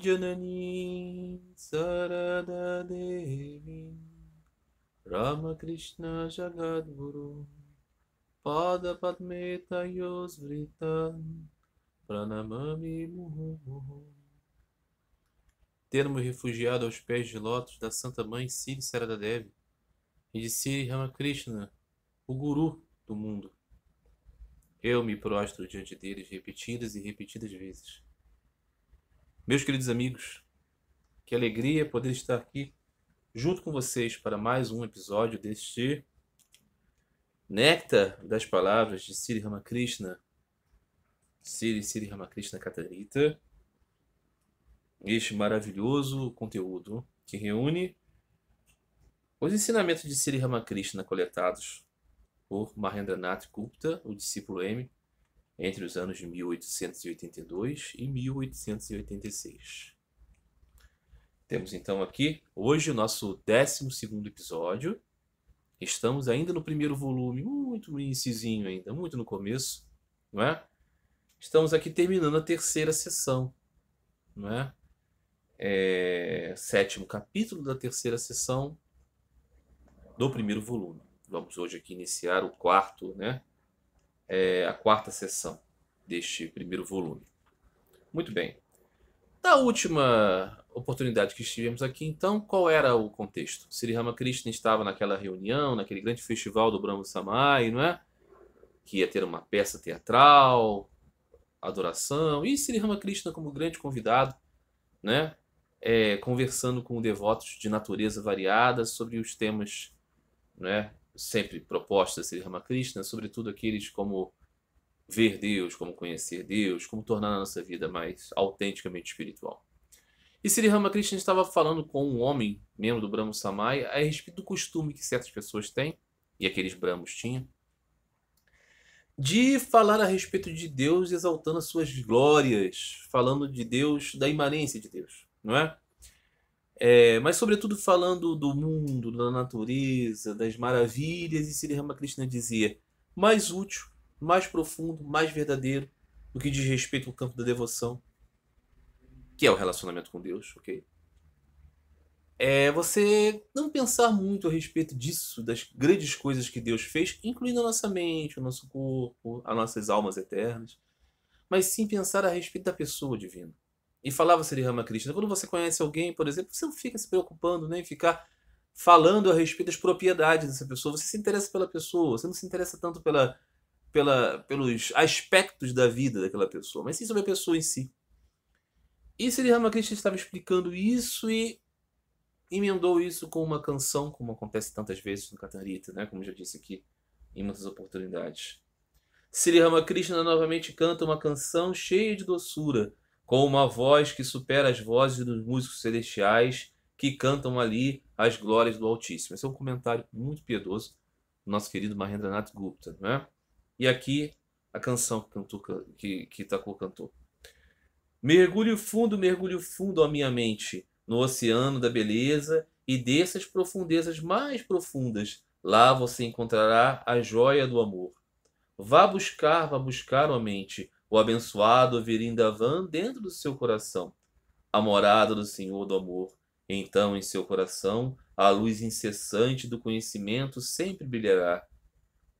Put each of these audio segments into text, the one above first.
Janani Sarada Devi Ramakrishna Jagadguru Pada Padme Tayos Vritam Pranamami Muhu. Tendo-me refugiado aos pés de lótus da Santa Mãe Sri Sarada Devi e de Sri Ramakrishna, o Guru do mundo, eu me prostro diante deles repetidas e repetidas vezes. Meus queridos amigos, que alegria poder estar aqui junto com vocês para mais um episódio deste Néctar das Palavras de Sri Ramakrishna, Sri Ramakrishna Katarita. Este maravilhoso conteúdo que reúne os ensinamentos de Sri Ramakrishna coletados por Mahendranath Gupta, o discípulo M, entre os anos de 1882 e 1886. Temos então aqui, hoje, o nosso 12º episódio. Estamos ainda no primeiro volume, muito no iniciozinho ainda, muito no começo, não é? Estamos aqui terminando a terceira sessão, não é? 7º capítulo da terceira sessão do primeiro volume. Vamos hoje aqui iniciar o quarto, né? A quarta sessão deste primeiro volume. Muito bem. Na última oportunidade que estivemos aqui, então, qual era o contexto? Sri Ramakrishna estava naquela reunião, naquele grande festival do Brahma Samai, não é? Que ia ter uma peça teatral, adoração, e Sri Ramakrishna como grande convidado, né? Conversando com devotos de natureza variada sobre os temas, né? Sempre propostos a Sri Ramakrishna, sobretudo aqueles como ver Deus, como conhecer Deus, como tornar a nossa vida mais autenticamente espiritual. E Sri Ramakrishna estava falando com um homem, membro do Brahmo Samai, a respeito do costume que certas pessoas têm, e aqueles brahmos tinham, de falar a respeito de Deus exaltando as suas glórias, falando de Deus, da imanência de Deus, não é? Mas sobretudo falando do mundo, da natureza, das maravilhas, e Sri Ramakrishna dizia, mais útil, mais profundo, mais verdadeiro do que diz respeito ao campo da devoção, que é o relacionamento com Deus, ok? Você não pensar muito a respeito disso, das grandes coisas que Deus fez, incluindo a nossa mente, o nosso corpo, as nossas almas eternas, mas sim pensar a respeito da pessoa divina. E falava Sri Ramakrishna, quando você conhece alguém, por exemplo, você não fica se preocupando, né, em ficar falando a respeito das propriedades dessa pessoa, você se interessa pela pessoa, você não se interessa tanto pelos aspectos da vida daquela pessoa, mas sim sobre a pessoa em si. E Sri Ramakrishna estava explicando isso e emendou isso com uma canção, como acontece tantas vezes no Katarita, né? Como já disse aqui em muitas oportunidades. Sri Ramakrishna novamente canta uma canção cheia de doçura, com uma voz que supera as vozes dos músicos celestiais que cantam ali as glórias do Altíssimo. Esse é um comentário muito piedoso do nosso querido Mahendranath Gupta, não é? E aqui a canção que Thakur cantou. Mergulhe fundo, ó minha mente, no oceano da beleza e dessas profundezas mais profundas. Lá você encontrará a joia do amor. Vá buscar, ó mente, o abençoado Vrindavan dentro do seu coração, a morada do Senhor do amor. Então, em seu coração, a luz incessante do conhecimento sempre brilhará.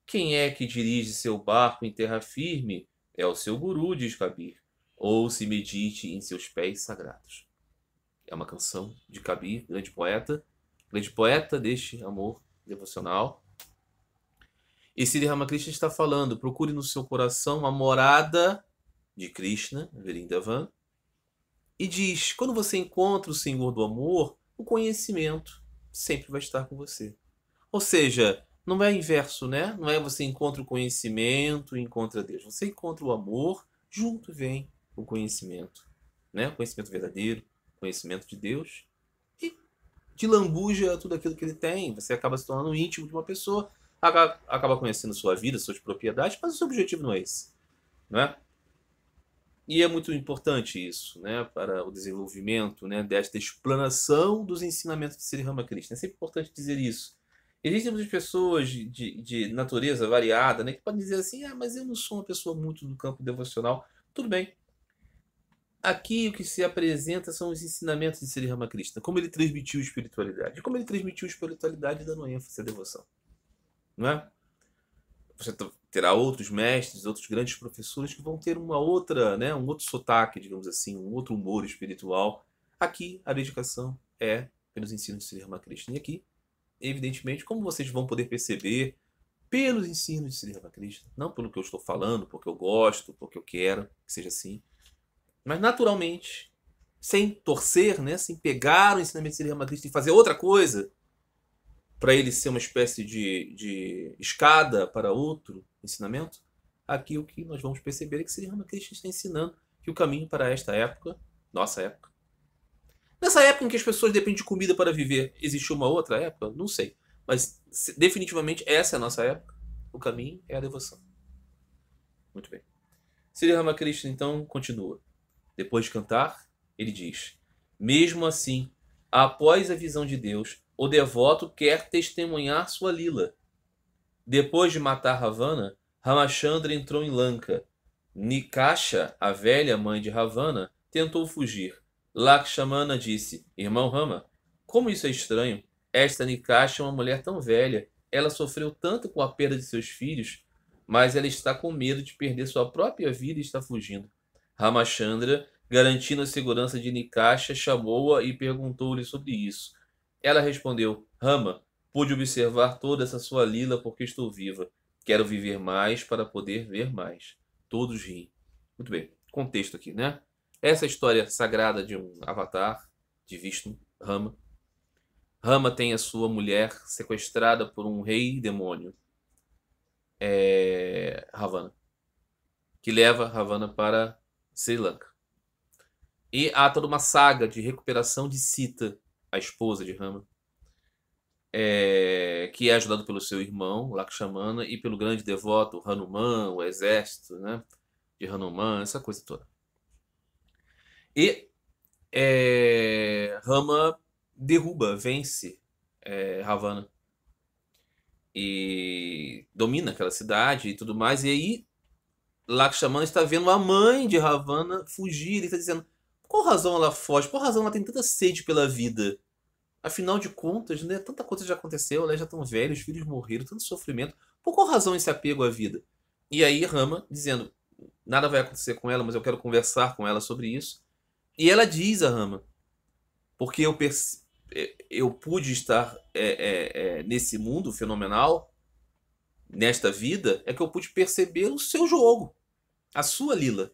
Quem é que dirige seu barco em terra firme? É o seu guru, diz Kabir. Ouça e medite em seus pés sagrados. É uma canção de Kabir, grande poeta deste amor devocional. E Sri Ramakrishna está falando, procure no seu coração a morada de Krishna, Vrindavan, e diz, quando você encontra o Senhor do amor, o conhecimento sempre vai estar com você. Ou seja, não é inverso, né? Não é você encontra o conhecimento e encontra Deus. Você encontra o amor, junto vem o conhecimento, né? O conhecimento verdadeiro, o conhecimento de Deus. E de lambuja tudo aquilo que ele tem. Você acaba se tornando íntimo de uma pessoa, acaba conhecendo sua vida, suas propriedades, mas o seu objetivo não é esse, não é? E é muito importante isso, né, para o desenvolvimento, né, desta explanação dos ensinamentos de Sri Ramakrishna. É sempre importante dizer isso. Existem muitas pessoas de natureza variada, né, que podem dizer assim, mas eu não sou uma pessoa muito do campo devocional. Tudo bem. Aqui o que se apresenta são os ensinamentos de Sri Ramakrishna, como ele transmitiu espiritualidade. E como ele transmitiu espiritualidade dando ênfase à devoção. Não é? Você terá outros mestres, outros grandes professores que vão ter uma outra, né, um outro sotaque, digamos assim, um outro humor espiritual. Aqui a dedicação é pelos ensinos de Sri Ramakrishna. E aqui, evidentemente, como vocês vão poder perceber, pelos ensinos de Sri Ramakrishna, não pelo que eu estou falando, porque eu gosto, porque eu quero que seja assim, mas naturalmente, sem torcer, né, sem pegar o ensinamento de Sri Ramakrishna e fazer outra coisa, para ele ser uma espécie de escada para outro ensinamento, aqui o que nós vamos perceber é que Sri Ramakrishna está ensinando que o caminho para esta época, nossa época, nessa época em que as pessoas dependem de comida para viver, existiu uma outra época? Não sei. Mas definitivamente essa é a nossa época. O caminho é a devoção. Muito bem. Sri Ramakrishna então continua. Depois de cantar, ele diz: mesmo assim, após a visão de Deus, o devoto quer testemunhar sua lila. Depois de matar Ravana, Ramachandra entrou em Lanka. Nikasha, a velha mãe de Ravana, tentou fugir. Lakshmana disse: irmão Rama, como isso é estranho. Esta Nikasha é uma mulher tão velha. Ela sofreu tanto com a perda de seus filhos, mas ela está com medo de perder sua própria vida e está fugindo. Ramachandra, garantindo a segurança de Nikasha, chamou-a e perguntou-lhe sobre isso. Ela respondeu: Rama, pude observar toda essa sua lila porque estou viva. Quero viver mais para poder ver mais. Todos riem. Muito bem. Contexto aqui, né? Essa é a história sagrada de um avatar de Vishnu, Rama. Rama tem a sua mulher sequestrada por um rei demônio, Ravana, que leva Ravana para Sri Lanka. E há toda uma saga de recuperação de Sita, a esposa de Rama, que é ajudado pelo seu irmão, Lakshmana, e pelo grande devoto Hanuman, o exército, né, de Hanuman, essa coisa toda. E Rama derruba, vence Ravana e domina aquela cidade e tudo mais. E aí Lakshmana está vendo a mãe de Ravana fugir. Ele está dizendo: por qual razão ela foge? Por qual razão ela tem tanta sede pela vida? Afinal de contas, né, tanta coisa já aconteceu, ela já tão velha, os filhos morreram, tanto sofrimento. Por qual razão esse apego à vida? E aí Rama dizendo: nada vai acontecer com ela, mas eu quero conversar com ela sobre isso. E ela diz a Rama: porque eu pude estar nesse mundo fenomenal, nesta vida, é que eu pude perceber o seu jogo, a sua lila.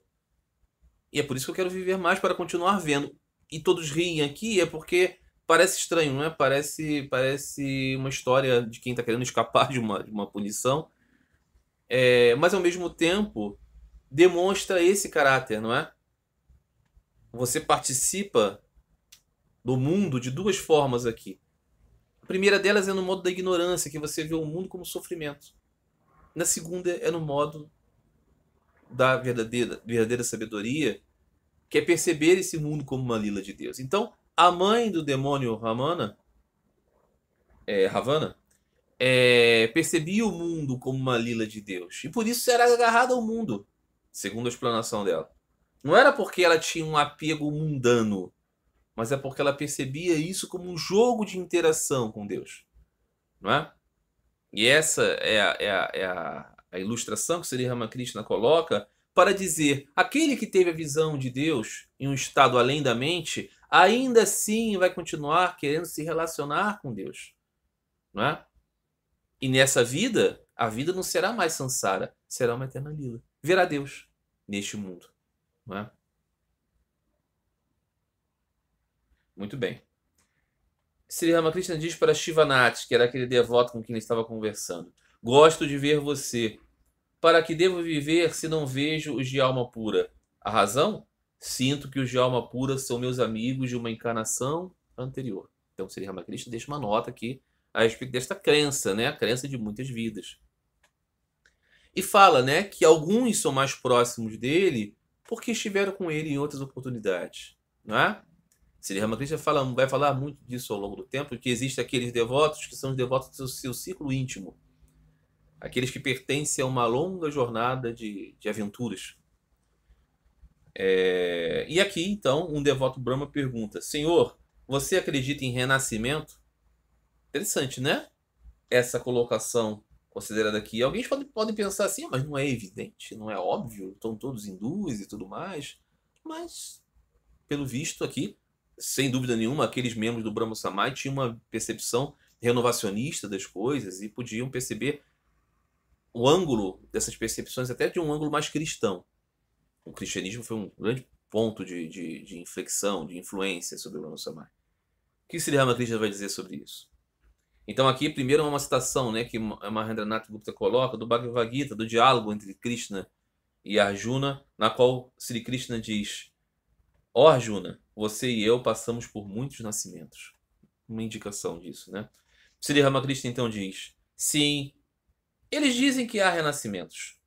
E é por isso que eu quero viver mais, para continuar vendo. E todos riem aqui, é porque parece estranho, não é? Parece uma história de quem está querendo escapar de uma punição. Mas ao mesmo tempo demonstra esse caráter, não é? Você participa do mundo de duas formas aqui. A primeira delas é no modo da ignorância, que você vê o mundo como sofrimento. Na segunda é no modo da verdadeira sabedoria, que é perceber esse mundo como uma lila de Deus. Então, a mãe do demônio Ravana, percebia o mundo como uma lila de Deus. E por isso era agarrada ao mundo, segundo a explanação dela. Não era porque ela tinha um apego mundano, mas é porque ela percebia isso como um jogo de interação com Deus. Não é? E essa é a ilustração que Sri Ramakrishna coloca para dizer: aquele que teve a visão de Deus em um estado além da mente, ainda assim vai continuar querendo se relacionar com Deus. Não é? E nessa vida, a vida não será mais samsara, será uma eterna lila. Verá Deus neste mundo. Não é? Muito bem. Sri Ramakrishna diz para Shivanath, que era aquele devoto com quem ele estava conversando: gosto de ver você. Para que devo viver se não vejo os de alma pura? A razão? Sinto que os de alma pura são meus amigos de uma encarnação anterior. Então Sri Ramakrishna deixa uma nota aqui a respeito desta crença, né? A crença de muitas vidas. E fala, né, que alguns são mais próximos dele porque estiveram com ele em outras oportunidades. Não é? Sri Ramakrishna vai falar muito disso ao longo do tempo, que existem aqueles devotos que são os devotos do seu círculo íntimo. Aqueles que pertencem a uma longa jornada de aventuras. E aqui, então, um devoto Brahma pergunta: Senhor, você acredita em renascimento? Interessante, né? Essa colocação considerada aqui. Alguém pode pensar assim: "Ah, mas não é evidente, não é óbvio, estão todos hindus e tudo mais." Mas, pelo visto aqui, sem dúvida nenhuma, aqueles membros do Brahma Samaj tinham uma percepção renovacionista das coisas e podiam perceber o ângulo dessas percepções até de um ângulo mais cristão. O cristianismo foi um grande ponto de inflexão, de influência sobre o Brahma Samaj. O que Sri Ramakrishna vai dizer sobre isso? Então aqui primeiro é uma citação, né, que Mahendranath Gupta coloca do Bhagavad Gita, do diálogo entre Krishna e Arjuna, na qual Sri Krishna diz: ó Arjuna, você e eu passamos por muitos nascimentos. Uma indicação disso, né? Sri Ramakrishna então diz: sim, eles dizem que há renascimentos.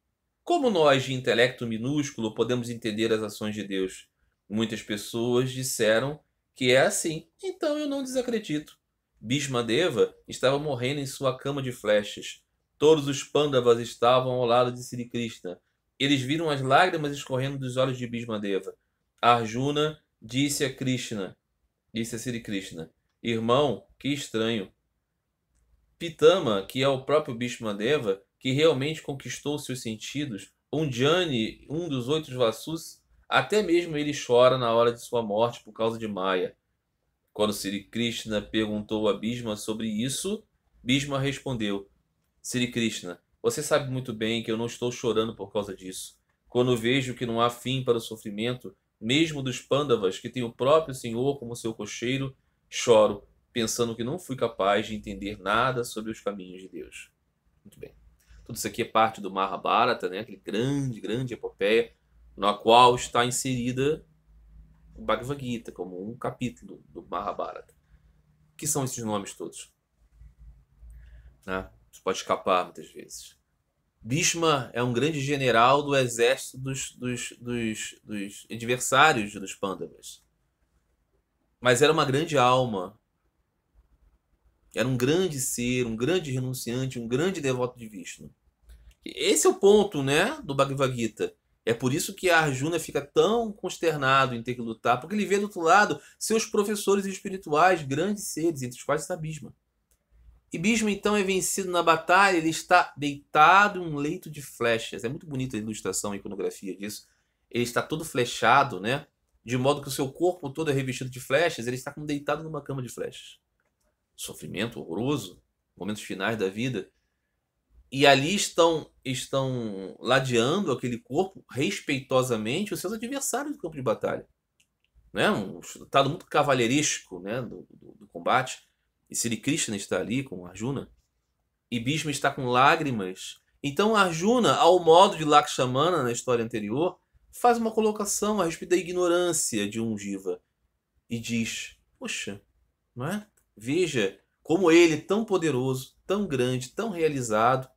Como nós, de intelecto minúsculo, podemos entender as ações de Deus? Muitas pessoas disseram que é assim, então eu não desacredito. Bhishma Deva estava morrendo em sua cama de flechas. Todos os Pandavas estavam ao lado de Sri Krishna. Eles viram as lágrimas escorrendo dos olhos de Bhishma Deva. Arjuna disse a Sri Krishna: irmão, que estranho. Pitama, que é o próprio Bhishma Deva, que realmente conquistou seus sentidos, Undjani, um dos 8 Vasus, até mesmo ele chora na hora de sua morte por causa de Maya. Quando Sri Krishna perguntou a Bhishma sobre isso, Bhishma respondeu: Sri Krishna, você sabe muito bem que eu não estou chorando por causa disso. Quando vejo que não há fim para o sofrimento, mesmo dos Pandavas, que têm o próprio Senhor como seu cocheiro, choro, pensando que não fui capaz de entender nada sobre os caminhos de Deus. Muito bem. Tudo isso aqui é parte do Mahabharata, né? Aquele grande epopeia, na qual está inserida o Bhagavad Gita como um capítulo do Mahabharata. O que são esses nomes todos? Né? Isso pode escapar muitas vezes. Bhishma é um grande general do exército dos adversários dos Pandavas. Mas era uma grande alma. Era um grande ser, um grande renunciante, um grande devoto de Vishnu. Esse é o ponto, né, do Bhagavad Gita. É por isso que a Arjuna fica tão consternado em ter que lutar, porque ele vê do outro lado seus professores espirituais, grandes seres, entre os quais está Bhishma. E Bhishma então é vencido na batalha, ele está deitado em um leito de flechas. É muito bonita a ilustração, a iconografia disso. Ele está todo flechado, né? De modo que o seu corpo todo é revestido de flechas, ele está como deitado numa cama de flechas. Sofrimento horroroso, momentos finais da vida. E ali estão ladeando aquele corpo respeitosamente os seus adversários do campo de batalha. Né? Um estado muito cavalheiresco, né? do combate. E Sri Krishna está ali com Arjuna. E Bhishma está com lágrimas. Então Arjuna, ao modo de Lakshmana na história anterior, faz uma colocação a respeito da ignorância de um Jiva. E diz: poxa, não é? Veja como ele, tão poderoso, tão grande, tão realizado,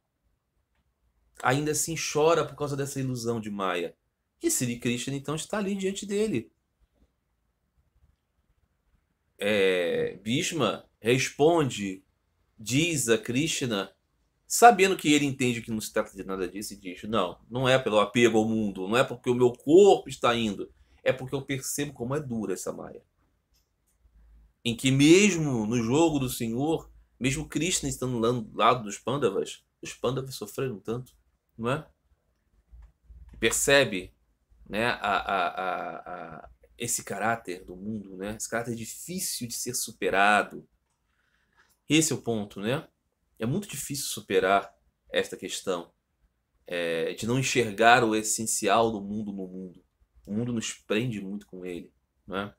ainda assim chora por causa dessa ilusão de Maya. E Sri Krishna então está ali diante dele. Bhishma responde, diz a Krishna, sabendo que ele entende que não se trata de nada disso, e diz: não é pelo apego ao mundo, não é porque o meu corpo está indo, é porque eu percebo como é dura essa Maya. Em que mesmo no jogo do Senhor, mesmo Krishna estando do lado dos Pandavas, os Pandavas sofreram tanto, não é? Percebe, né, esse caráter do mundo, né? Esse caráter difícil de ser superado. Esse é o ponto, né? É muito difícil superar esta questão de não enxergar o essencial do mundo no mundo. O mundo nos prende muito com ele, né?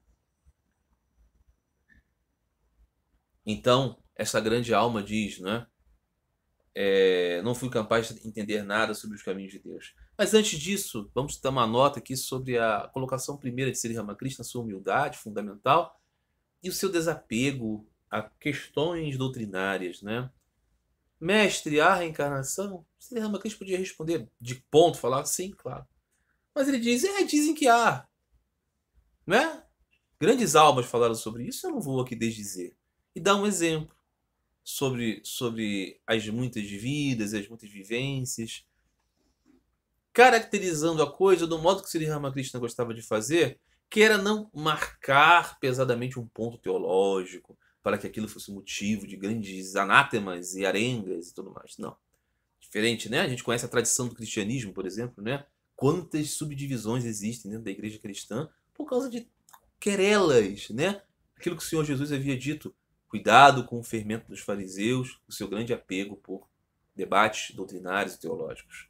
Então, essa grande alma diz, né? Não fui capaz de entender nada sobre os caminhos de Deus. Mas antes disso, vamos dar uma nota aqui sobre a colocação primeira de Sri Ramakrishna, sua humildade fundamental e o seu desapego a questões doutrinárias, né? Mestre, há reencarnação? Sri Ramakrishna podia responder de ponto, falar sim, claro. Mas ele diz, dizem que há, né? Grandes almas falaram sobre isso, eu não vou aqui desdizer. E dá um exemplo sobre as muitas vidas, as muitas vivências. caracterizando a coisa do modo que Sri Ramakrishna gostava de fazer, que era não marcar pesadamente um ponto teológico para que aquilo fosse motivo de grandes anátemas e arengas e tudo mais. Não. Diferente, né? A gente conhece a tradição do cristianismo, por exemplo, né? Quantas subdivisões existem dentro da igreja cristã por causa de querelas, né? Aquilo que o Senhor Jesus havia dito, cuidado com o fermento dos fariseus, o seu grande apego por debates doutrinários e teológicos.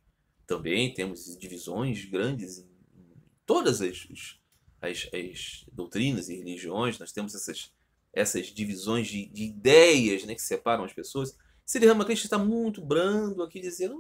Também temos divisões grandes em todas as doutrinas e religiões. Nós temos essas divisões de ideias, né, que separam as pessoas. Sri Ramakrishna está muito brando aqui, dizendo,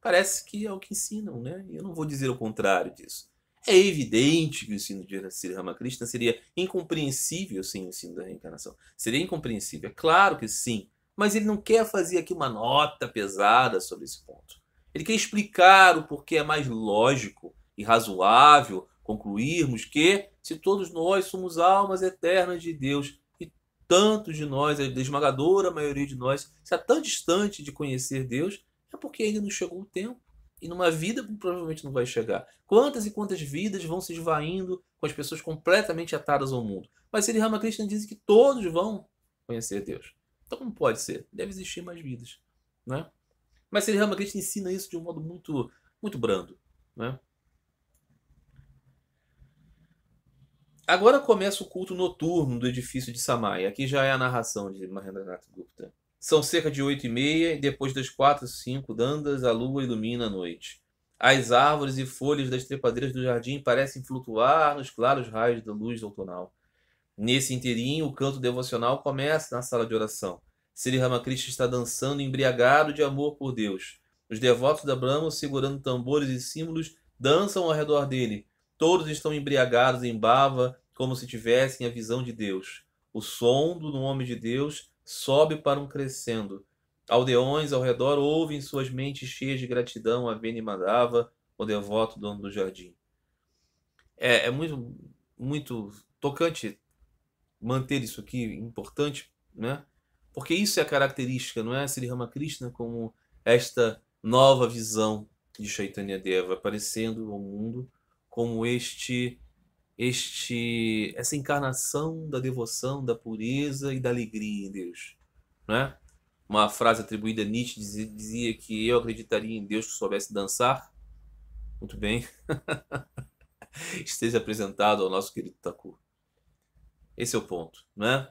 parece que é o que ensinam, né? E eu não vou dizer o contrário disso. É evidente que o ensino de Sri Ramakrishna seria incompreensível sem o ensino da reencarnação. Seria incompreensível, é claro que sim. Mas ele não quer fazer aqui uma nota pesada sobre esse ponto. Ele quer explicar o porquê é mais lógico e razoável concluirmos que, se todos nós somos almas eternas de Deus, e tantos de nós, a esmagadora maioria de nós, está tão distante de conhecer Deus, é porque ainda não chegou o tempo. E numa vida provavelmente não vai chegar. Quantas e quantas vidas vão se esvaindo com as pessoas completamente atadas ao mundo? Mas Sri Ramakrishna diz que todos vão conhecer Deus. Então como pode ser? Deve existir mais vidas, né? Mas Sri Ramakrishna ensina isso de um modo muito, muito brando, né? Agora começa o culto noturno do edifício de Samaya. Aqui já é a narração de Mahendranath Gupta. São cerca de 8h30 e depois das 4, 5 dandas, a lua ilumina a noite. As árvores e folhas das trepadeiras do jardim parecem flutuar nos claros raios da luz outonal. Nesse inteirinho, o canto devocional começa na sala de oração. Sri Ramakrishna está dançando embriagado de amor por Deus. Os devotos da Brahma, segurando tambores e símbolos, dançam ao redor dele. Todos estão embriagados em bhava, como se tivessem a visão de Deus. O som do nome de Deus sobe para um crescendo. Aldeões ao redor ouvem suas mentes cheias de gratidão a Veni Madhava, o devoto dono do jardim. É muito, muito tocante manter isso aqui, importante, né? Porque isso é a característica, não é? Sri Ramakrishna como esta nova visão de Chaitanya Deva, aparecendo ao mundo como essa encarnação da devoção, da pureza e da alegria em Deus, né? Uma frase atribuída a Nietzsche dizia que eu acreditaria em Deus que soubesse dançar. Muito bem. Esteja apresentado ao nosso querido Thakur. Esse é o ponto, né?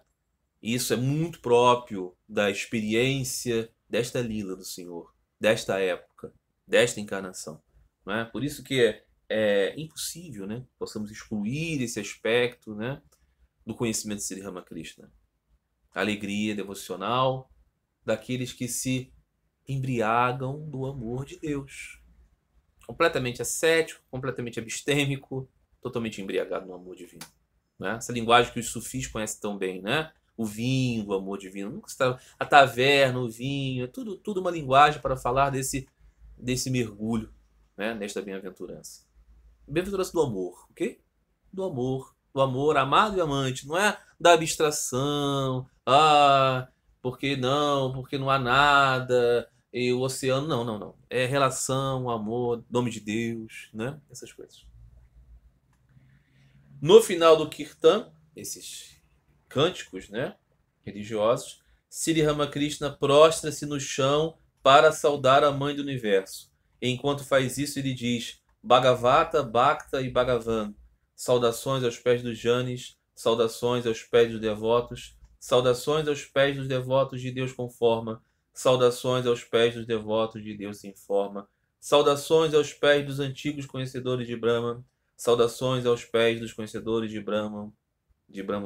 Isso é muito próprio da experiência desta lila do Senhor, desta época, desta encarnação, não é? Por isso que é impossível, né, possamos excluir esse aspecto, né, do conhecimento de Sri Ramakrishna. A alegria devocional daqueles que se embriagam do amor de Deus. Completamente ascético, completamente abstêmico, totalmente embriagado no amor divino. Né? Essa linguagem que os sufis conhecem tão bem, né? O vinho, o amor divino, a taverna, o vinho, é tudo uma linguagem para falar desse mergulho, né? Nesta bem-aventurança. Bem-aventurança do amor, ok? Do amor amado e amante, não é da abstração, porque não há nada, e o oceano, não. É relação, amor, nome de Deus, né? Essas coisas. No final do Kirtan, esses cânticos, né, religiosos, Sri Ramakrishna prostra-se no chão para saudar a mãe do universo. E enquanto faz isso, ele diz: Bhagavata, Bhakta e Bhagavan. Saudações aos pés dos Janis, saudações aos pés dos devotos, saudações aos pés dos devotos de Deus com forma, saudações aos pés dos devotos de Deus sem forma, saudações aos pés dos antigos conhecedores de Brahma, saudações aos pés dos conhecedores de Brahma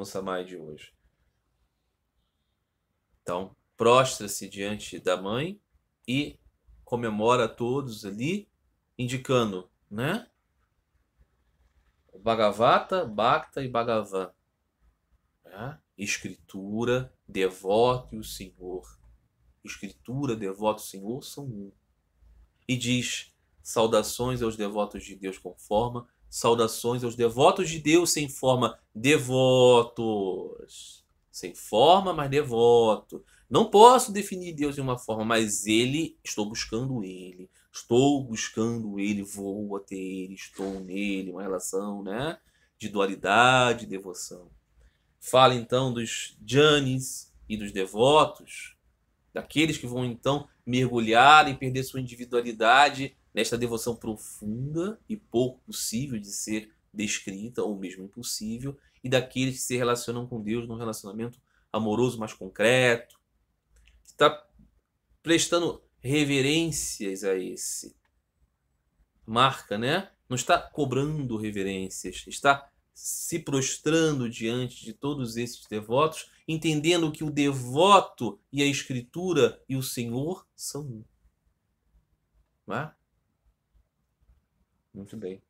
Samai de hoje. Então, prostra-se diante da mãe e comemora todos ali, indicando, né? Bhagavata, Bhakta e Bhagavan. Né? Escritura, devoto e o Senhor. Escritura, devoto e o Senhor são um. E diz: saudações aos devotos de Deus com forma, saudações aos devotos de Deus sem forma. Devotos. Sem forma, mas devoto. Não posso definir Deus de uma forma, mas estou buscando Ele. Estou buscando ele, vou até ele, estou nele, uma relação, né, de dualidade e devoção. Fala então dos jnanis e dos devotos, daqueles que vão então mergulhar e perder sua individualidade nesta devoção profunda e pouco possível de ser descrita, ou mesmo impossível, e daqueles que se relacionam com Deus num relacionamento amoroso mais concreto. Está prestando reverências a esse. Marca, né? Não está cobrando reverências, está se prostrando diante de todos esses devotos, entendendo que o devoto e a Escritura e o Senhor são um. Não é? Muito bem.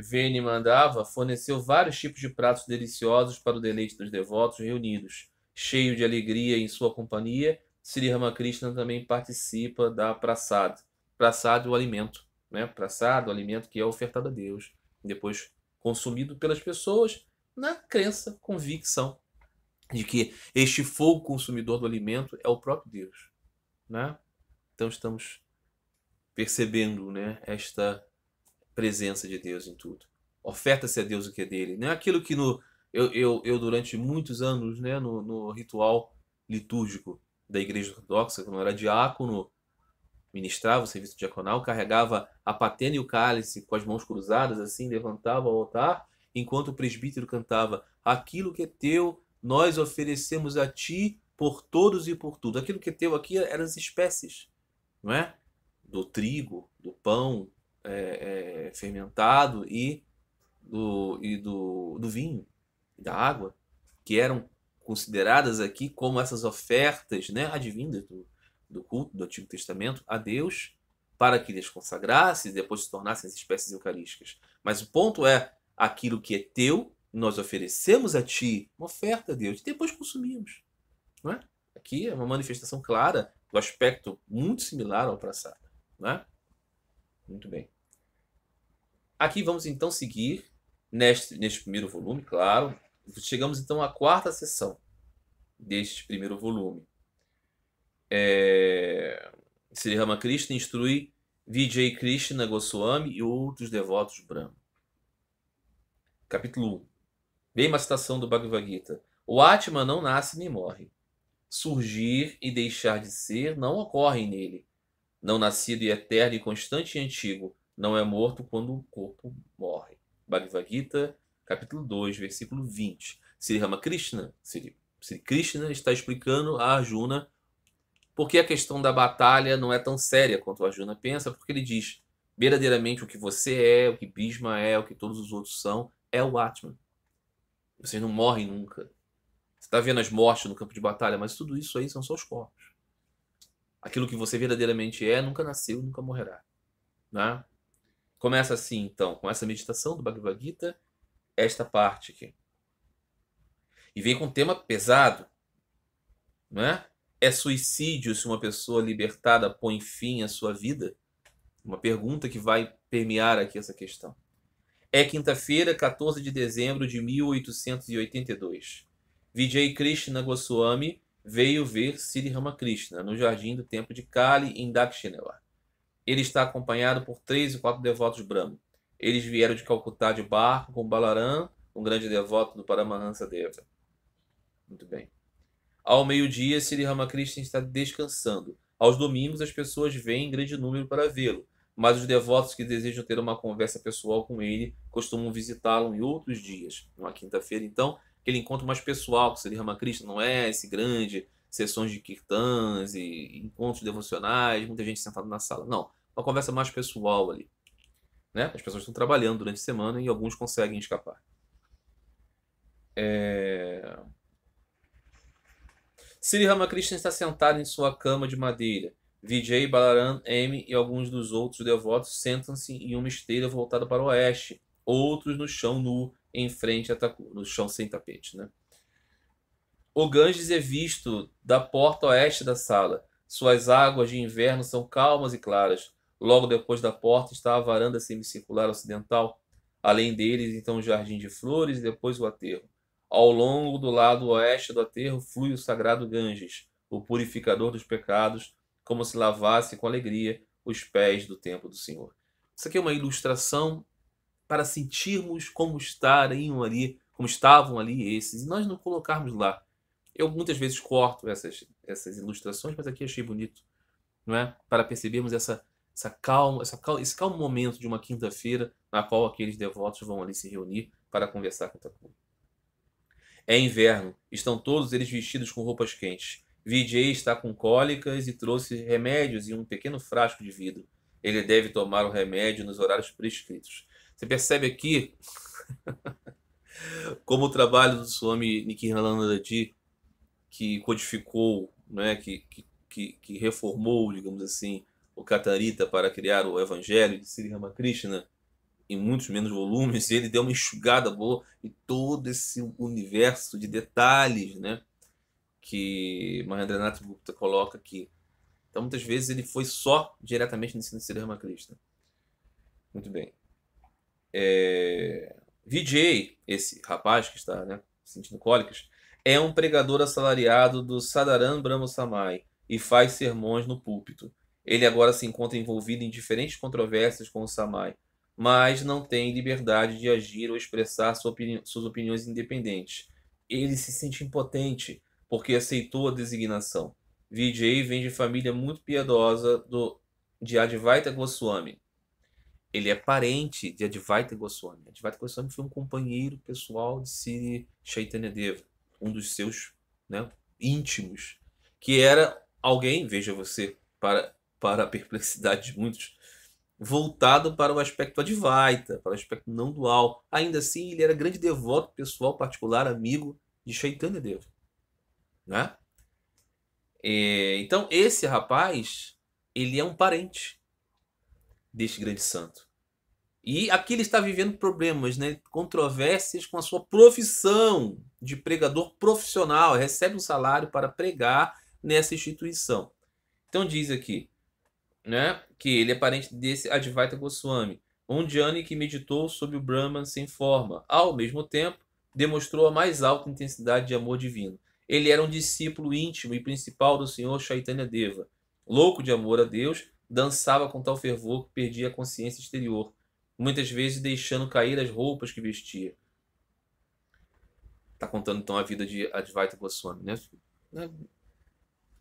Vene Mandava forneceu vários tipos de pratos deliciosos para o deleite dos devotos reunidos. Cheio de alegria em sua companhia, Sri Ramakrishna também participa da prasad. Prasad é o alimento, né? Prasad, o alimento que é ofertado a Deus, depois consumido pelas pessoas na crença, convicção de que este fogo consumidor do alimento é o próprio Deus, né? Então estamos percebendo, né, esta presença de Deus em tudo. Oferta-se a Deus o que é dele. Não é aquilo que eu durante muitos anos, né, no ritual litúrgico da Igreja Ortodoxa, quando eu era diácono, ministrava o serviço diaconal, carregava a patena e o cálice com as mãos cruzadas, assim, levantava ao altar, enquanto o presbítero cantava: aquilo que é teu, nós oferecemos a ti por todos e por tudo. Aquilo que é teu aqui eram as espécies, não é? Do trigo, do pão fermentado e do vinho, da água, que eram consideradas aqui como essas ofertas, né, advindas do culto do Antigo Testamento a Deus, para que eles consagrassem e depois se tornassem as espécies eucarísticas. Mas o ponto é, aquilo que é teu, nós oferecemos a ti, uma oferta a Deus, e depois consumimos. Não é? Aqui é uma manifestação clara do aspecto muito similar ao prasada. Não é? Muito bem. Aqui vamos então seguir, neste primeiro volume, claro. Chegamos então à quarta sessão deste primeiro volume. Sri Ramakrishna instrui Vijay Krishna Goswami e outros devotos Brahma. Capítulo 1. Bem uma citação do Bhagavad Gita. O Atma não nasce nem morre. Surgir e deixar de ser não ocorre nele. Não nascido e eterno e constante e antigo, não é morto quando o corpo morre. Bhagavad Gita, capítulo 2, versículo 20. Sri Ramakrishna, Sri Krishna está explicando a Arjuna porque a questão da batalha não é tão séria quanto o Arjuna pensa, porque ele diz, verdadeiramente o que você é, o que Bhishma é, o que todos os outros são, é o Atman. Vocês não morrem nunca. Você está vendo as mortes no campo de batalha, mas tudo isso aí são só os corpos. Aquilo que você verdadeiramente é nunca nasceu e nunca morrerá. Né? Começa assim, então, com essa meditação do Bhagavad Gita, esta parte aqui. E vem com um tema pesado. Né? É suicídio se uma pessoa libertada põe fim à sua vida? Uma pergunta que vai permear aqui essa questão. É quinta-feira, 14 de dezembro de 1882. Vijay Krishna Goswami veio ver Sri Ramakrishna no jardim do templo de Kali, em Dakshinela. Ele está acompanhado por 3 ou 4 devotos Brahma. Eles vieram de Calcutá de barco com Balaram, um grande devoto do Paramahansa Deva. Muito bem. Ao meio-dia, Sri Ramakrishna está descansando. Aos domingos, as pessoas vêm em grande número para vê-lo, mas os devotos que desejam ter uma conversa pessoal com ele costumam visitá-lo em outros dias. Numa quinta-feira, então, aquele encontro mais pessoal com Sri Ramakrishna não é esse grande sessões de kirtans e encontros devocionais, muita gente sentada na sala. Não, uma conversa mais pessoal ali. Né? As pessoas estão trabalhando durante a semana e alguns conseguem escapar. Sri Ramakrishna está sentado em sua cama de madeira. Vijay, Balaram, M e alguns dos outros devotos sentam-se em uma esteira voltada para o oeste, outros no chão nu, em frente no chão sem tapete. Né? O Ganges é visto da porta oeste da sala. Suas águas de inverno são calmas e claras. Logo depois da porta está a varanda semicircular ocidental. Além deles, então, o jardim de flores e depois o aterro. Ao longo do lado oeste do aterro flui o sagrado Ganges. o purificador dos pecados, como se lavasse com alegria os pés do templo do Senhor. Isso aqui é uma ilustração para sentirmos como estavam ali esses, e nós não colocarmos lá. Eu muitas vezes corto essas ilustrações, mas aqui achei bonito, não é? Para percebermos esse calmo momento de uma quinta-feira na qual aqueles devotos vão ali se reunir para conversar com Takumi. É inverno, estão todos eles vestidos com roupas quentes. Vijay está com cólicas e trouxe remédios em um pequeno frasco de vidro. Ele deve tomar o remédio nos horários prescritos. Você percebe aqui como o trabalho do Swami Nikhilanandaji, que codificou, né, que reformou, digamos assim, o Katarita para criar o Evangelho de Sri Ramakrishna em muitos menos volumes, ele deu uma enxugada boa em todo esse universo de detalhes, né, que Mahendranath Gupta coloca aqui. Então, muitas vezes, ele foi só diretamente no ensino de Sri Ramakrishna. Muito bem. Vijay, esse rapaz que está, né, sentindo cólicas, é um pregador assalariado do Sadharan Brahma Samai e faz sermões no púlpito. Ele agora se encontra envolvido em diferentes controvérsias com o Samai, mas não tem liberdade de agir ou expressar suas opiniões independentes. Ele se sente impotente porque aceitou a designação. Vijay vem de família muito piedosa de Advaita Goswami. Ele é parente de Advaita Goswami. Advaita Goswami foi um companheiro pessoal de Sri Chaitanya Deva, um dos seus, né, íntimos, que era alguém, veja você, para a perplexidade de muitos, voltado para o aspecto Advaita, para o aspecto não dual. Ainda assim, ele era grande devoto pessoal, particular, amigo de Chaitanya Deva, né? Então, esse rapaz, ele é um parente deste grande santo. E aqui ele está vivendo problemas, né? Controvérsias com a sua profissão de pregador profissional. Recebe um salário para pregar nessa instituição. Então diz aqui, né, que ele é parente desse Advaita Goswami, um jnani que meditou sobre o Brahman sem forma. Ao mesmo tempo, demonstrou a mais alta intensidade de amor divino. Ele era um discípulo íntimo e principal do Senhor Chaitanya Deva. Louco de amor a Deus, dançava com tal fervor que perdia a consciência exterior, muitas vezes deixando cair as roupas que vestia. Está contando então a vida de Advaita Goswami, né?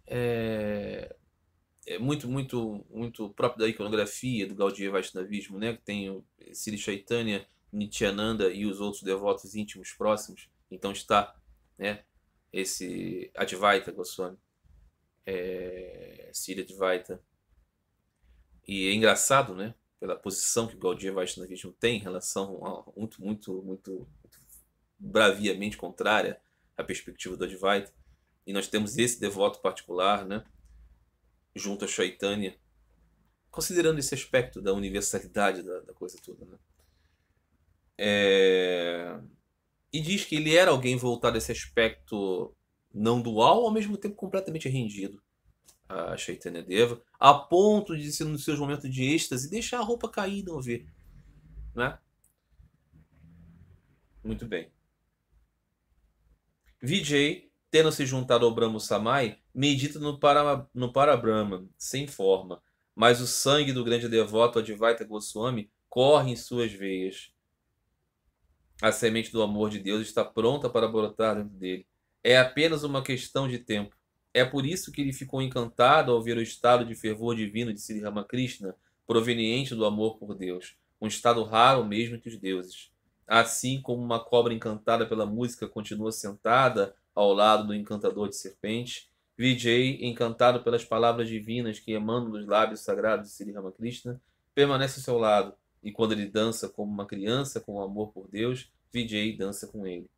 É muito, muito, muito próprio da iconografia do Gaudiya Vaishnavismo, né? Que tem o Sri Chaitanya, Nityananda e os outros devotos íntimos próximos. Então está, né, esse Advaita Goswami, Sri Advaita. E é engraçado, né? Pela posição que o Gaudiya Vaishnavismo tem em relação a muito, muito, muito braviamente contrária à perspectiva do Advaita. E nós temos esse devoto particular, né, junto a Chaitanya, considerando esse aspecto da universalidade da coisa toda, né? E diz que ele era alguém voltado a esse aspecto não dual, ao mesmo tempo completamente rendido a Chaitanya Deva, a ponto de ser nos seus momentos de êxtase deixar a roupa cair e não ver, né? Muito bem. Vijay, tendo se juntado ao Brahmo Samai, medita no Parabrahma, sem forma, mas o sangue do grande devoto Advaita Goswami corre em suas veias. A semente do amor de Deus está pronta para brotar dentro dele. É apenas uma questão de tempo. É por isso que ele ficou encantado ao ver o estado de fervor divino de Sri Ramakrishna, proveniente do amor por Deus, um estado raro mesmo entre os deuses. Assim como uma cobra encantada pela música continua sentada ao lado do encantador de serpentes, Vijay, encantado pelas palavras divinas que emanam dos lábios sagrados de Sri Ramakrishna, permanece ao seu lado, e quando ele dança como uma criança com amor por Deus, Vijay dança com ele.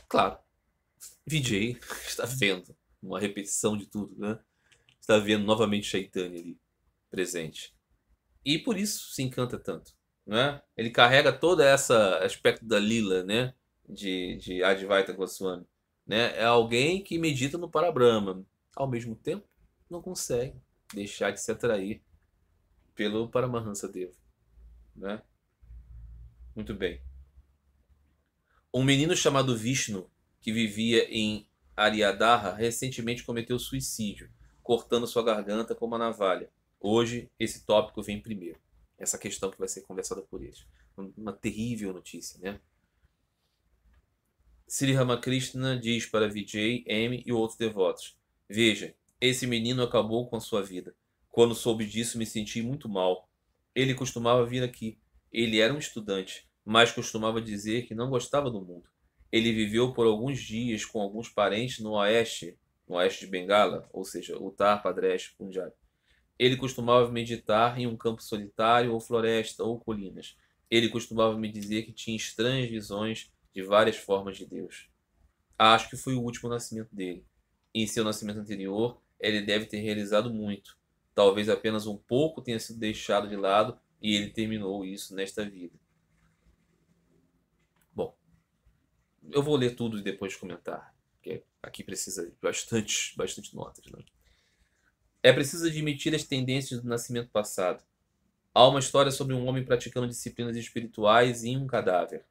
Claro, Vijay está vendo uma repetição de tudo, né? Está vendo novamente Chaitanya ali presente. E por isso se encanta tanto, né? Ele carrega todo esse aspecto da lila, né, de Advaita Goswami, né? É alguém que medita no Parabrahma, ao mesmo tempo não consegue deixar de se atrair pelo Paramahansa Deva, né? Muito bem. Um menino chamado Vishnu, que vivia em Ariadarra recentemente cometeu suicídio, cortando sua garganta com uma navalha. Hoje, esse tópico vem primeiro. Essa questão que vai ser conversada por eles. Uma terrível notícia, né? Sri Ramakrishna diz para Vijay, M e outros devotos: Veja, esse menino acabou com a sua vida. Quando soube disso, me senti muito mal. Ele costumava vir aqui. Ele era um estudante, mas costumava dizer que não gostava do mundo. Ele viveu por alguns dias com alguns parentes no oeste de Bengala, ou seja, Uttar Pradesh, Punjab. Ele costumava meditar em um campo solitário ou floresta ou colinas. Ele costumava me dizer que tinha estranhas visões de várias formas de Deus. Acho que foi o último nascimento dele. Em seu nascimento anterior, ele deve ter realizado muito. Talvez apenas um pouco tenha sido deixado de lado e ele terminou isso nesta vida. Bom, eu vou ler tudo e depois comentar, porque aqui precisa de bastante notas, né? É preciso admitir as tendências do nascimento passado. Há uma história sobre um homem praticando disciplinas espirituais em um cadáver.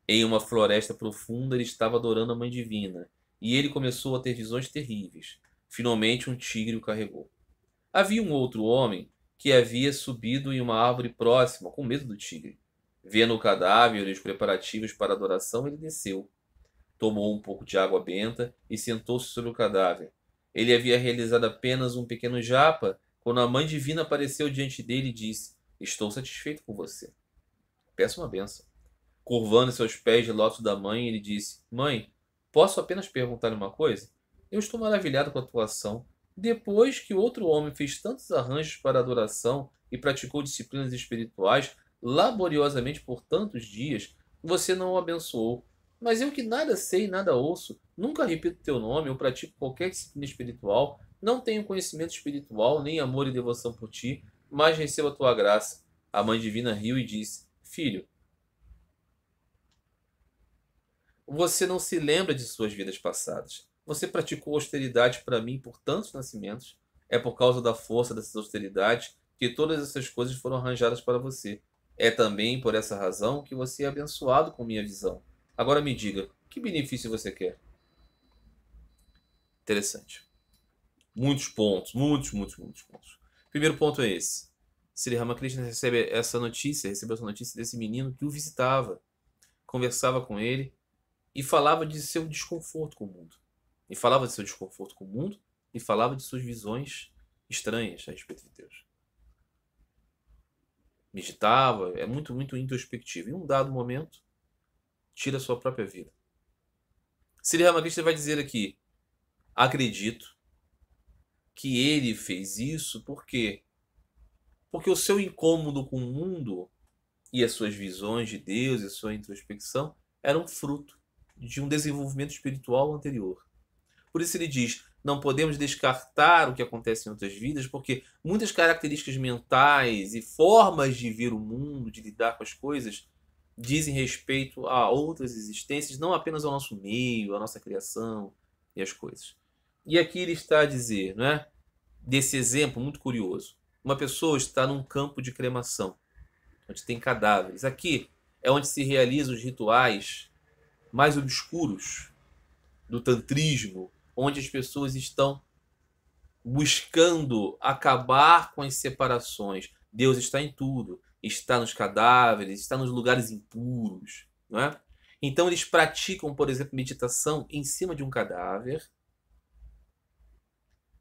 Em uma floresta profunda, ele estava adorando a Mãe Divina, e ele começou a ter visões terríveis. Finalmente, um tigre o carregou. Havia um outro homem que havia subido em uma árvore próxima, com medo do tigre. Vendo o cadáver e os preparativos para a adoração, ele desceu. Tomou um pouco de água benta e sentou-se sobre o cadáver. Ele havia realizado apenas um pequeno japa quando a Mãe Divina apareceu diante dele e disse: Estou satisfeito com você. Peço uma bênção. Curvando seus pés de lótus da mãe, ele disse: Mãe, posso apenas perguntar uma coisa? Eu estou maravilhado com a tua ação. Depois que outro homem fez tantos arranjos para a adoração e praticou disciplinas espirituais laboriosamente por tantos dias, você não o abençoou. Mas eu que nada sei, nada ouço, nunca repito teu nome, eu pratico qualquer disciplina espiritual, não tenho conhecimento espiritual, nem amor e devoção por ti, mas recebo a tua graça. A Mãe Divina riu e disse: Filho, você não se lembra de suas vidas passadas. Você praticou austeridade para mim por tantos nascimentos. É por causa da força dessas austeridades que todas essas coisas foram arranjadas para você. É também por essa razão que você é abençoado com minha visão. Agora me diga, que benefício você quer? Interessante. Muitos pontos, muitos pontos. Primeiro ponto é esse. Sri Ramakrishna recebeu essa notícia desse menino que o visitava, conversava com ele e falava de seu desconforto com o mundo. E falava de seu desconforto com o mundo e falava de suas visões estranhas a respeito de Deus. Meditava, é muito introspectivo. Em um dado momento, tira a sua própria vida. Sri Ramakrishna vai dizer aqui: acredito que ele fez isso porque o seu incômodo com o mundo e as suas visões de Deus e sua introspecção eram fruto de um desenvolvimento espiritual anterior. Por isso ele diz: não podemos descartar o que acontece em outras vidas, porque muitas características mentais e formas de ver o mundo, de lidar com as coisas, dizem respeito a outras existências, não apenas ao nosso meio, à nossa criação e as coisas. E aqui ele está a dizer, não é? Desse exemplo muito curioso. Uma pessoa está num campo de cremação, onde tem cadáveres. Aqui é onde se realizam os rituais mais obscuros do tantrismo, onde as pessoas estão buscando acabar com as separações. Deus está em tudo, está nos cadáveres, está nos lugares impuros, não é? Então eles praticam, por exemplo, meditação em cima de um cadáver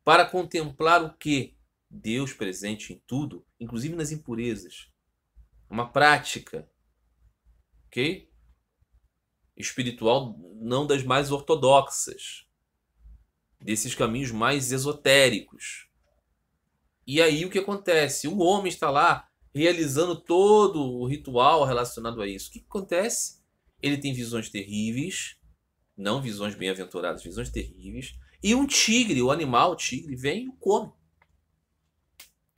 para contemplar o quê? Deus presente em tudo, inclusive nas impurezas. Uma prática, ok? Espiritual não das mais ortodoxas, desses caminhos mais esotéricos. E aí o que acontece? O homem está lá realizando todo o ritual relacionado a isso. O que acontece? Ele tem visões terríveis, não visões bem-aventuradas, visões terríveis. E um tigre, o animal, o tigre, vem e o come.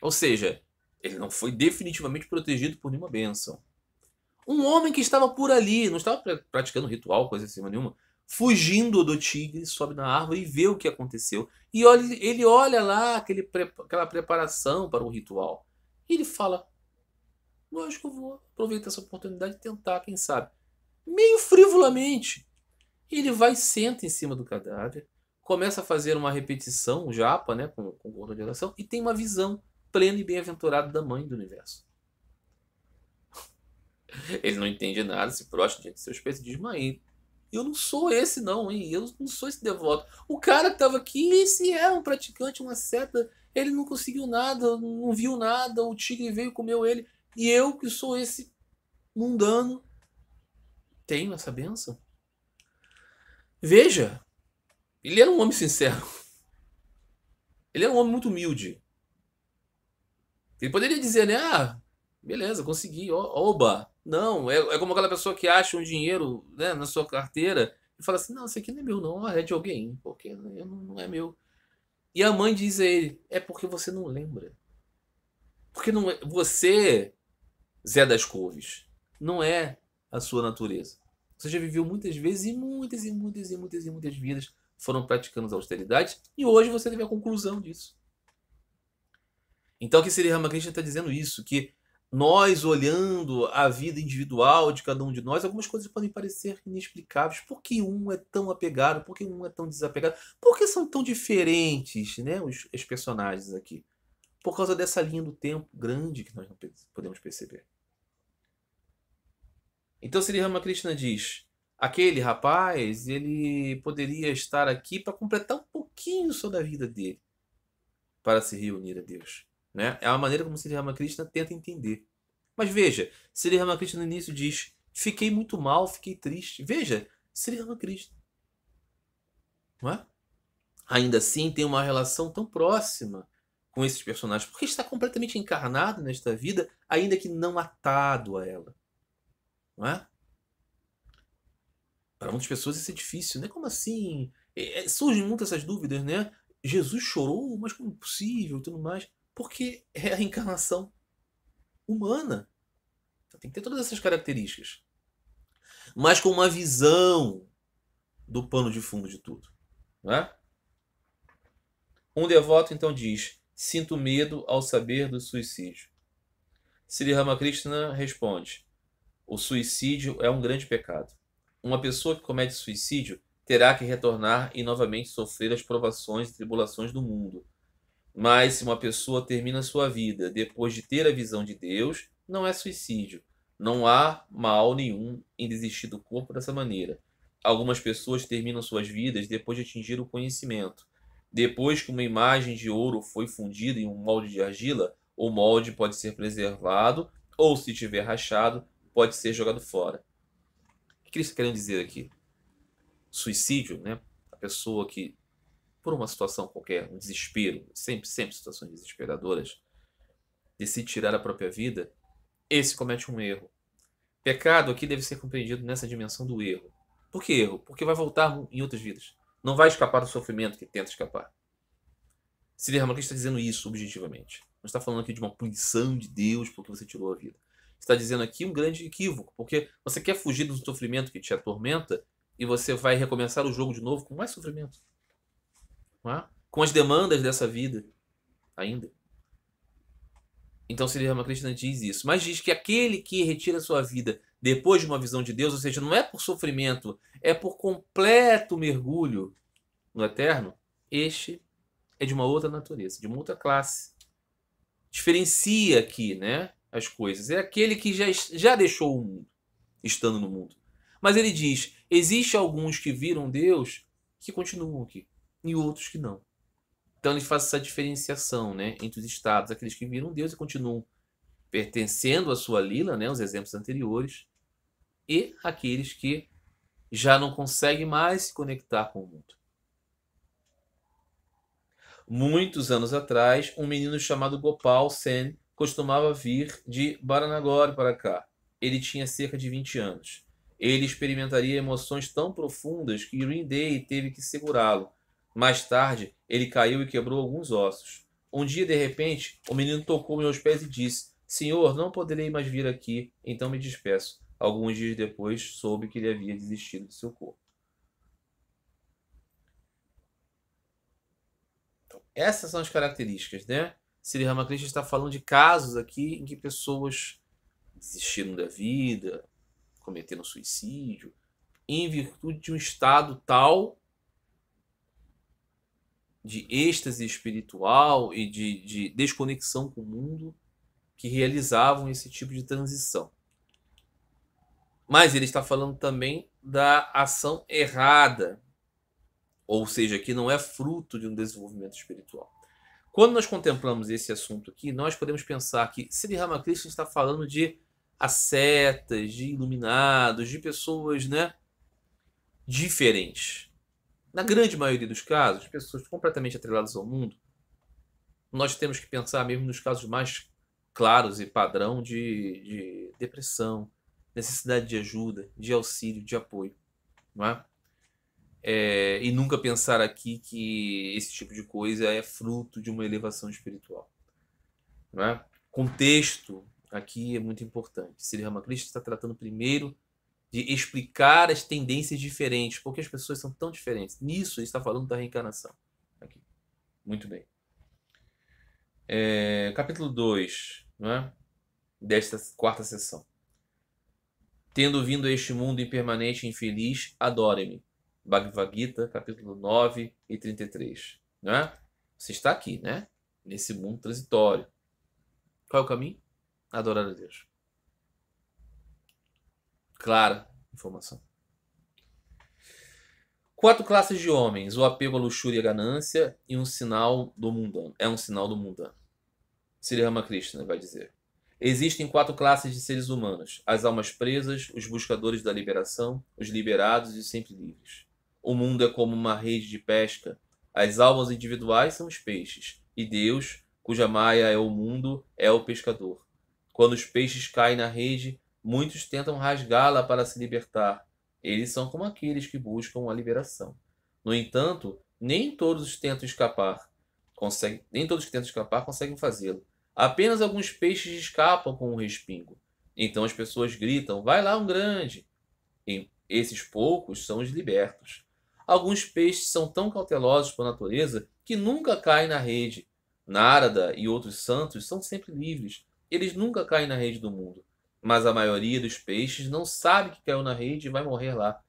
Ou seja, ele não foi definitivamente protegido por nenhuma bênção. Um homem que estava por ali, não estava praticando ritual, coisa assim nenhuma, fugindo do tigre, sobe na árvore e vê o que aconteceu. E ele olha lá aquela preparação para o ritual. E ele fala: eu acho que eu vou aproveitar essa oportunidade e tentar, quem sabe. Meio frivolamente. Ele vai e senta em cima do cadáver, começa a fazer uma repetição, o japa, né, com o controle de oração, e tem uma visão plena e bem-aventurada da mãe do universo. Ele não entende nada, se prostra diante de seus pés e diz: mãe, eu não sou esse não, hein? Eu não sou esse devoto. O cara que estava aqui, esse é um praticante, uma seta, ele não conseguiu nada, não viu nada, o tigre veio e comeu ele. E eu, que sou esse mundano, tenho essa bênção. Veja, ele era um homem sincero. Ele era um homem muito humilde. Ele poderia dizer, né? Ah, beleza, consegui, oba. Não, é como aquela pessoa que acha um dinheiro, né, na sua carteira e fala assim: não, isso aqui não é meu, não, é de alguém, porque não é meu. E a mãe diz a ele: é porque você não lembra. Porque não é, você, Zé das Couves, não é a sua natureza. Você já viveu muitas vezes e muitas e muitas e muitas e muitas vidas foram praticando as austeridades e hoje você teve a conclusão disso. Então, o que Sri Ramakrishna está dizendo isso, que nós, olhando a vida individual de cada um de nós, algumas coisas podem parecer inexplicáveis. Por que um é tão apegado? Por que um é tão desapegado? Por que são tão diferentes, né, os personagens aqui? Por causa dessa linha do tempo grande que nós não podemos perceber. Então, Sri Ramakrishna diz: aquele rapaz, ele poderia estar aqui para completar um pouquinho só da vida dele, para se reunir a Deus. Né? É a maneira como Sri Ramakrishna tenta entender. Mas veja, Sri Ramakrishna no início diz: fiquei muito mal, fiquei triste. Veja, Sri Ramakrishna. Não é? Ainda assim tem uma relação tão próxima com esses personagens, porque está completamente encarnado nesta vida, ainda que não atado a ela. Não é? Para muitas pessoas isso é difícil, né? Como assim? Surgem muitas essas dúvidas, né? Jesus chorou, mas como é possível e tudo mais? Porque é a encarnação humana. Então, tem que ter todas essas características. Mas com uma visão do pano de fundo de tudo. Não é? Um devoto então diz: sinto medo ao saber do suicídio. Sri Ramakrishna responde: o suicídio é um grande pecado. Uma pessoa que comete suicídio terá que retornar e novamente sofrer as provações e tribulações do mundo. Mas se uma pessoa termina sua vida depois de ter a visão de Deus, não é suicídio. Não há mal nenhum em desistir do corpo dessa maneira. Algumas pessoas terminam suas vidas depois de atingir o conhecimento. Depois que uma imagem de ouro foi fundida em um molde de argila, o molde pode ser preservado ou, se tiver rachado, pode ser jogado fora. O que eles querem dizer aqui? Suicídio, né? A pessoa que, por uma situação qualquer, um desespero, sempre situações desesperadoras, decide tirar a própria vida, esse comete um erro. Pecado aqui deve ser compreendido nessa dimensão do erro. Por que erro? Porque vai voltar em outras vidas. Não vai escapar do sofrimento que tenta escapar. Sri Ramakrishna está dizendo isso objetivamente. Não está falando aqui de uma punição de Deus porque você tirou a vida. Está dizendo aqui um grande equívoco, porque você quer fugir do sofrimento que te atormenta e você vai recomeçar o jogo de novo com mais sofrimento. Não é? Com as demandas dessa vida ainda. Então Sri Ramakrishna diz isso. Mas diz que aquele que retira sua vida depois de uma visão de Deus, ou seja, não é por sofrimento, é por completo mergulho no eterno, este é de uma outra natureza, de uma outra classe. Diferencia aqui, né, as coisas. É aquele que já deixou o mundo, estando no mundo. Mas ele diz: existe alguns que viram Deus que continuam aqui, e outros que não. Então ele faz essa diferenciação, né, entre os estados, aqueles que viram Deus e continuam pertencendo à sua lila, né, os exemplos anteriores, e aqueles que já não conseguem mais se conectar com o mundo. Muitos anos atrás, um menino chamado Gopal Sen costumava vir de Baranagore para cá. Ele tinha cerca de 20 anos. Ele experimentaria emoções tão profundas que Rinday teve que segurá-lo. Mais tarde, ele caiu e quebrou alguns ossos. Um dia, de repente, o menino tocou meus pés e disse: Senhor, não poderei mais vir aqui, então me despeço. Alguns dias depois, soube que ele havia desistido do seu corpo. Então, essas são as características, né? Sri Ramakrishna está falando de casos aqui em que pessoas desistiram da vida, cometeram suicídio, em virtude de um estado tal de êxtase espiritual e de desconexão com o mundo que realizavam esse tipo de transição. Mas ele está falando também da ação errada, ou seja, que não é fruto de um desenvolvimento espiritual. Quando nós contemplamos esse assunto aqui, nós podemos pensar que Sri Ramakrishna está falando de ascetas, de iluminados, de pessoas, né, diferentes. Na grande maioria dos casos, pessoas completamente atreladas ao mundo, nós temos que pensar mesmo nos casos mais claros e padrão de depressão, necessidade de ajuda, de auxílio, de apoio. Não é? E nunca pensar aqui que esse tipo de coisa é fruto de uma elevação espiritual. Não é? Contexto aqui é muito importante. Sri Ramakrishna está tratando primeiro de explicar as tendências diferentes, porque as pessoas são tão diferentes. Nisso ele está falando da reencarnação. Aqui. Muito bem. Capítulo 2, não é? Desta quarta sessão. Tendo vindo a este mundo impermanente e infeliz, adore-me. Bhagavad Gita, capítulo 9 e 33. Não é? Você está aqui, né? Nesse mundo transitório. Qual é o caminho? Adorar a Deus. Clara informação. 4 classes de homens. O apego à luxúria e à ganância e um sinal do mundano. É um sinal do mundano. Sri Ramakrishna vai dizer. Existem 4 classes de seres humanos. As almas presas, os buscadores da liberação, os liberados e sempre livres. O mundo é como uma rede de pesca. As almas individuais são os peixes. E Deus, cuja maia é o mundo, é o pescador. Quando os peixes caem na rede, muitos tentam rasgá-la para se libertar. Eles são como aqueles que buscam a liberação. No entanto, nem todos que tentam escapar conseguem fazê-lo. Apenas alguns peixes escapam com um respingo. Então as pessoas gritam, vai lá um grande. E esses poucos são os libertos. Alguns peixes são tão cautelosos por natureza que nunca caem na rede. Narada e outros santos são sempre livres. Eles nunca caem na rede do mundo. Mas a maioria dos peixes não sabe que caiu na rede e vai morrer lá.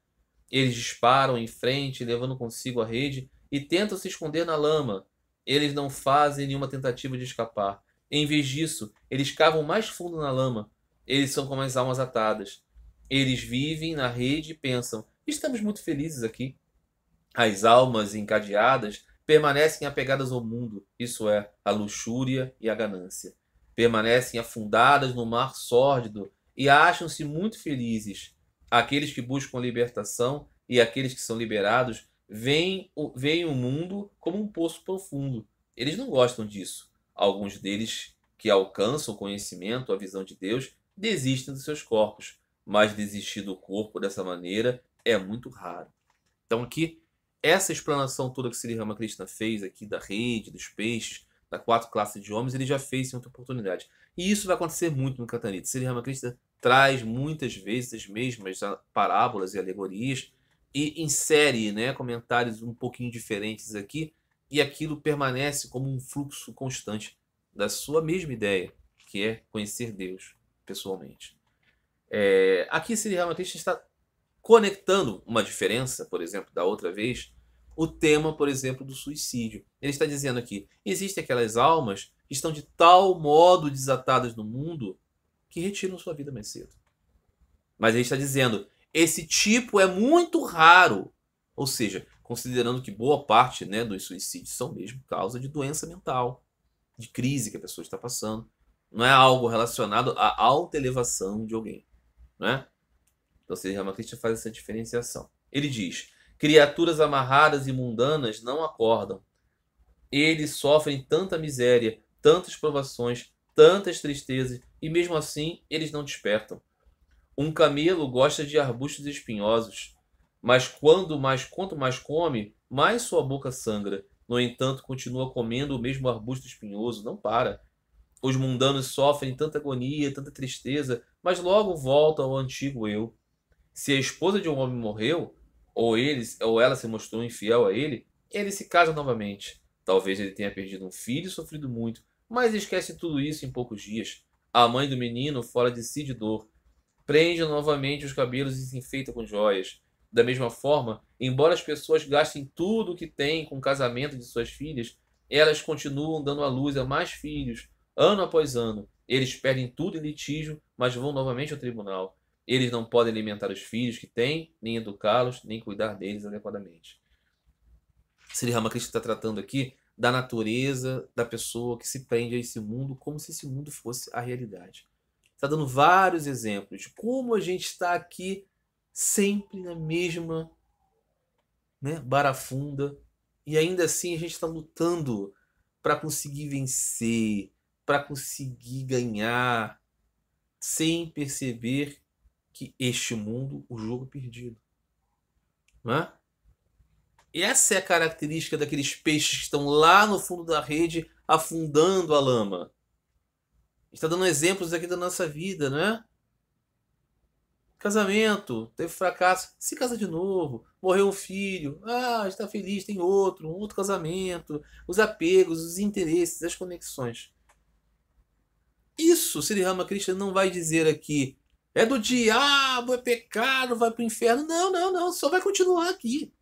Eles disparam em frente, levando consigo a rede, e tentam se esconder na lama. Eles não fazem nenhuma tentativa de escapar. Em vez disso, eles cavam mais fundo na lama. Eles são como as almas atadas. Eles vivem na rede e pensam, estamos muito felizes aqui. As almas encadeadas permanecem apegadas ao mundo, isso é, à luxúria e à ganância. Permanecem afundadas no mar sórdido e acham-se muito felizes. Aqueles que buscam a libertação e aqueles que são liberados veem o mundo como um poço profundo. Eles não gostam disso. Alguns deles que alcançam o conhecimento, a visão de Deus, desistem dos seus corpos. Mas desistir do corpo dessa maneira é muito raro. Então aqui, essa explanação toda que Sri Ramakrishna fez aqui da rede, dos peixes, das 4 classes de homens, ele já fez em outra oportunidade. E isso vai acontecer muito no Katanita. Sri Ramakrishna traz muitas vezes as mesmas parábolas e alegorias e insere, né, comentários um pouquinho diferentes aqui, e aquilo permanece como um fluxo constante da sua mesma ideia, que é conhecer Deus pessoalmente. Aqui Sri Ramakrishna está conectando uma diferença, por exemplo, da outra vez, o tema, por exemplo, do suicídio. Ele está dizendo aqui, existem aquelas almas que estão de tal modo desatadas no mundo que retiram sua vida mais cedo. Mas ele está dizendo, esse tipo é muito raro. Ou seja, considerando que boa parte, né, dos suicídios são mesmo causa de doença mental, de crise que a pessoa está passando. Não é algo relacionado à alta elevação de alguém. Não é? Então, Sri Ramakrishna faz essa diferenciação. Ele diz, criaturas amarradas e mundanas não acordam. Eles sofrem tanta miséria, tantas provações, tantas tristezas, e mesmo assim eles não despertam. Um camelo gosta de arbustos espinhosos, mas quanto mais come, mais sua boca sangra. No entanto, continua comendo o mesmo arbusto espinhoso, não para. Os mundanos sofrem tanta agonia, tanta tristeza, mas logo voltam ao antigo eu. Se a esposa de um homem morreu, ou ela se mostrou infiel a ele, ele se casa novamente. Talvez ele tenha perdido um filho e sofrido muito, mas esquece tudo isso em poucos dias. A mãe do menino, fora de si de dor, prende novamente os cabelos e se enfeita com joias. Da mesma forma, embora as pessoas gastem tudo o que têm com o casamento de suas filhas, elas continuam dando à luz a mais filhos, ano após ano. Eles perdem tudo em litígio, mas vão novamente ao tribunal. Eles não podem alimentar os filhos que têm, nem educá-los, nem cuidar deles adequadamente. Sri Ramakrishna está tratando aqui da natureza da pessoa que se prende a esse mundo como se esse mundo fosse a realidade. Está dando vários exemplos de como a gente está aqui sempre na mesma, né, barafunda, e ainda assim a gente está lutando para conseguir vencer, para conseguir ganhar, sem perceber que este mundo, o jogo é perdido. Não é? E essa é a característica daqueles peixes que estão lá no fundo da rede, afundando a lama. Está dando exemplos aqui da nossa vida, não é? Casamento, teve fracasso, se casa de novo, morreu um filho, está feliz, tem outro, um outro casamento, os apegos, os interesses, as conexões. Isso Sri Ramakrishna não vai dizer aqui, é do diabo, é pecado, vai para o inferno. Não, não, não, só vai continuar aqui.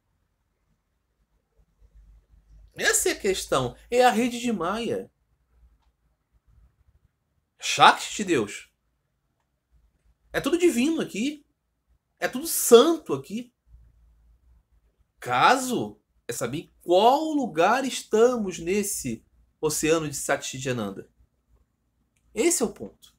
Essa é a questão, é a rede de Maia. Shakti de Deus. É tudo divino aqui. É tudo santo aqui. Caso é saber em qual lugar estamos nesse oceano de Satchitananda. Esse é o ponto.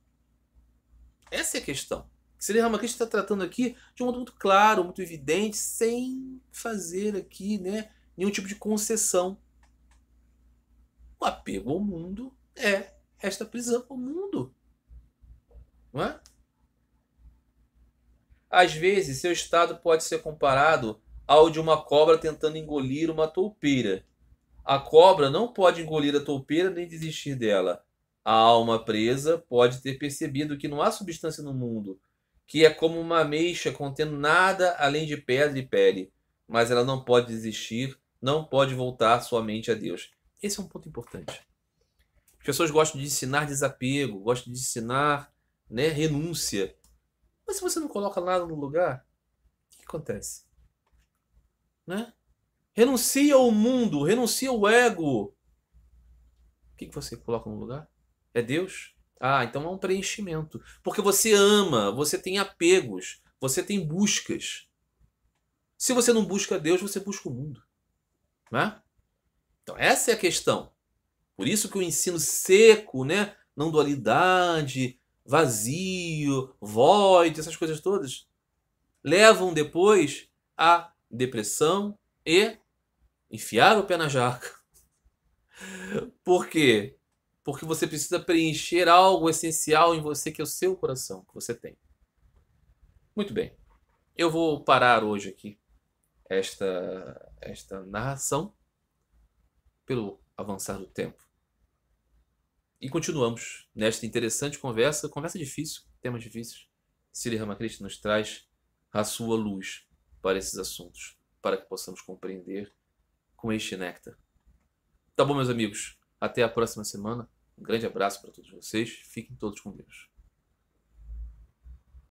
Essa é a questão. Sri Ramakrishna está tratando aqui de um modo muito claro, muito evidente, sem fazer aqui, né, nenhum tipo de concessão. O apego ao mundo é esta prisão ao mundo. Não é? Às vezes, seu estado pode ser comparado ao de uma cobra tentando engolir uma toupeira. A cobra não pode engolir a toupeira nem desistir dela. A alma presa pode ter percebido que não há substância no mundo, que é como uma ameixa contendo nada além de pedra e pele. Mas ela não pode desistir, não pode voltar sua mente a Deus. Esse é um ponto importante. As pessoas gostam de ensinar desapego, gostam de ensinar, né, renúncia. Mas se você não coloca nada no lugar, o que acontece? Né? Renuncia ao mundo, renuncia ao ego. O que você coloca no lugar? É Deus? Então é um preenchimento. Porque você ama, você tem apegos, você tem buscas. Se você não busca Deus, você busca o mundo. Né? Então essa é a questão. Por isso que o ensino seco, né, não dualidade, vazio, void, essas coisas todas, levam depois à depressão e enfiar o pé na jaca. Por quê? Porque você precisa preencher algo essencial em você, que é o seu coração, que você tem. Muito bem. Eu vou parar hoje aqui esta narração pelo avançar do tempo. E continuamos nesta interessante conversa difícil, temas difíceis. Sri Ramakrishna nos traz a sua luz para esses assuntos, para que possamos compreender com este néctar. Tá bom, meus amigos? Até a próxima semana. Um grande abraço para todos vocês. Fiquem todos com Deus.